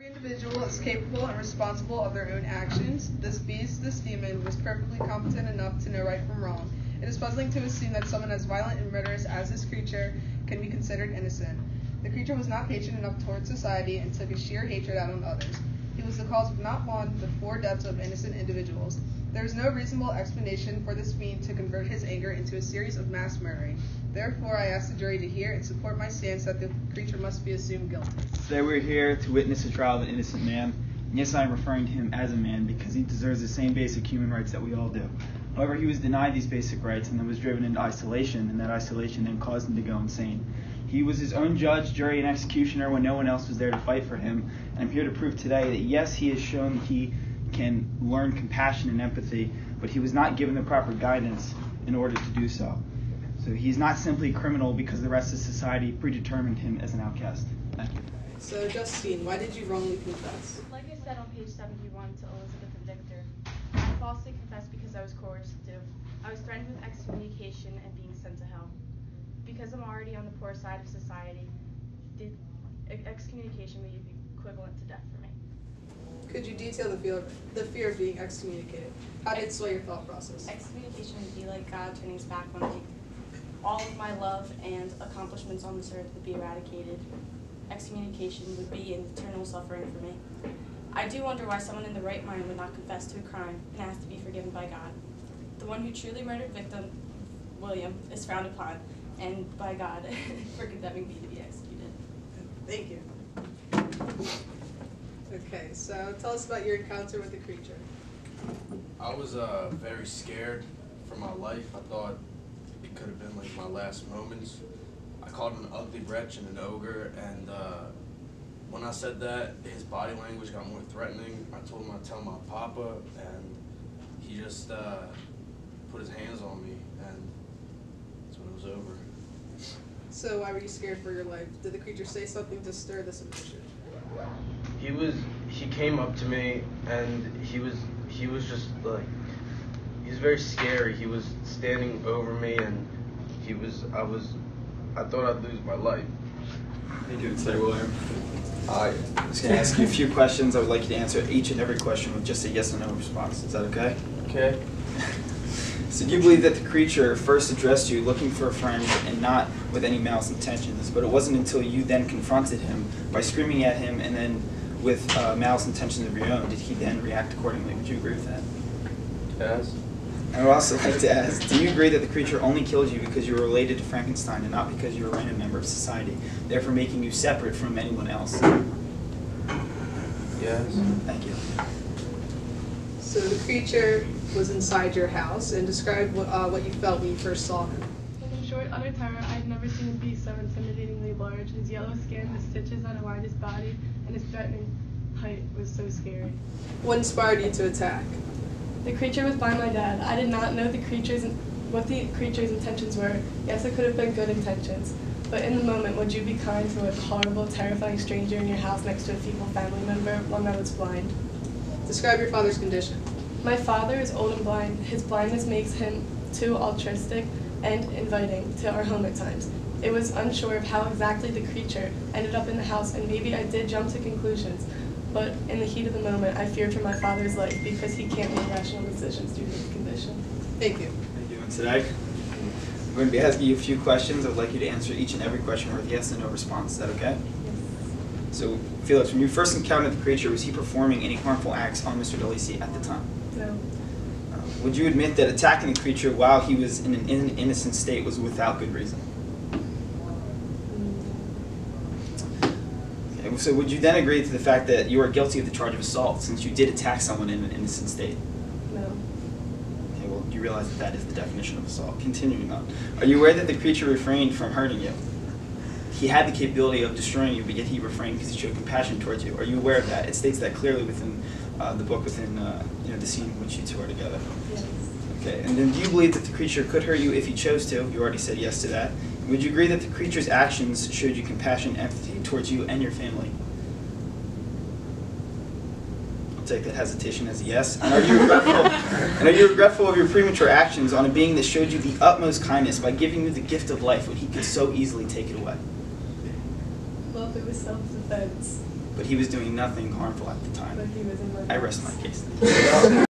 Every individual is capable and responsible of their own actions. This beast, this demon, was perfectly competent enough to know right from wrong. It is puzzling to assume that someone as violent and murderous as this creature can be considered innocent. The creature was not patient enough towards society and took a sheer hatred out on others. He was the cause of not one, but 4 deaths of innocent individuals. There is no reasonable explanation for this fiend to convert his anger into a series of mass murdering. Therefore, I ask the jury to hear and support my stance that the creature must be assumed guilty. Today we're here to witness the trial of an innocent man. And yes, I am referring to him as a man because he deserves the same basic human rights that we all do. However, he was denied these basic rights and then was driven into isolation, and that isolation then caused him to go insane. He was his own judge, jury, and executioner when no one else was there to fight for him. And I'm here to prove today that yes, he has shown that he can learn compassion and empathy, but he was not given the proper guidance in order to do so. So he's not simply a criminal because the rest of society predetermined him as an outcast. Thank you. So, Justine, why did you wrongly confess? Like I said on page 71 to Elizabeth and Victor, I falsely confessed because I was coerced to. I was threatened with excommunication and being sent to hell. Because I'm already on the poor side of society, the excommunication would be equivalent to death for me. Could you detail the fear of being excommunicated? How did it sway your thought process? Excommunication would be like God turning his back on me. All of my love and accomplishments on this earth would be eradicated. Excommunication would be an eternal suffering for me. I do wonder why someone in the right mind would not confess to a crime and ask to be forgiven by God. The one who truly murdered victim, William, is frowned upon, and by God for condemning me to be executed. Thank you. Okay, so tell us about your encounter with the creature. I was very scared for my life. I thought it could have been like my last moments. I called him an ugly wretch and an ogre, and when I said that, his body language got more threatening. I told him I'd tell my papa, and he just put his hands on me, and that's when it was over. So why were you scared for your life? Did the creature say something to stir this emotion? He came up to me, and he was just like, he was very scary. He was standing over me, and I thought I'd lose my life. How you doing today, William? Hi. I'm just going to ask you a few questions. I would like you to answer each and every question with just a yes or no response. Is that okay? Okay. So do you believe that the creature first addressed you looking for a friend and not with any malice intentions, but it wasn't until you then confronted him by screaming at him and then with malice intentions of your own did he then react accordingly? Would you agree with that? Yes. I would also like to ask, do you agree that the creature only killed you because you were related to Frankenstein and not because you were a random member of society, therefore making you separate from anyone else? Yes. Thank you. So the creature was inside your house, and describe what you felt when you first saw him. In short, utter terror, I had never seen a beast so intimidatingly large. His yellow skin, the stitches on around his body, and his threatening height was so scary. What inspired you to attack? The creature was by my dad. I did not know what the creature's intentions were. Yes, it could have been good intentions. But in the moment, would you be kind to a horrible, terrifying stranger in your house next to a feeble family member, one that was blind? Describe your father's condition. My father is old and blind. His blindness makes him too altruistic and inviting to our home at times. It was unsure of how exactly the creature ended up in the house, and maybe I did jump to conclusions. But in the heat of the moment, I feared for my father's life because he can't make rational decisions due to his condition. Thank you. How are you doing today? I'm going to be asking you a few questions. I would like you to answer each and every question with yes and no response. Is that okay? Yes. So, Felix, when you first encountered the creature, was he performing any harmful acts on Mr. DeLacy at the time? No. Would you admit that attacking the creature while he was in an innocent state was without good reason? Okay, so would you then agree to the fact that you are guilty of the charge of assault since you did attack someone in an innocent state? No. Okay, well, you realize that that is the definition of assault. Continuing on. Are you aware that the creature refrained from hurting you? He had the capability of destroying you, but yet he refrained because he showed compassion towards you. Are you aware of that? It states that clearly within the book, within the scene in which you two are together. Yes. Okay, and then do you believe that the creature could hurt you if he chose to? You already said yes to that. Would you agree that the creature's actions showed you compassion and empathy towards you and your family? I'll take that hesitation as a yes. And are you regretful of your premature actions on a being that showed you the utmost kindness by giving you the gift of life when he could so easily take it away? Well, it was self-defense. but he was doing nothing harmful at the But time. he was in my I rest my case.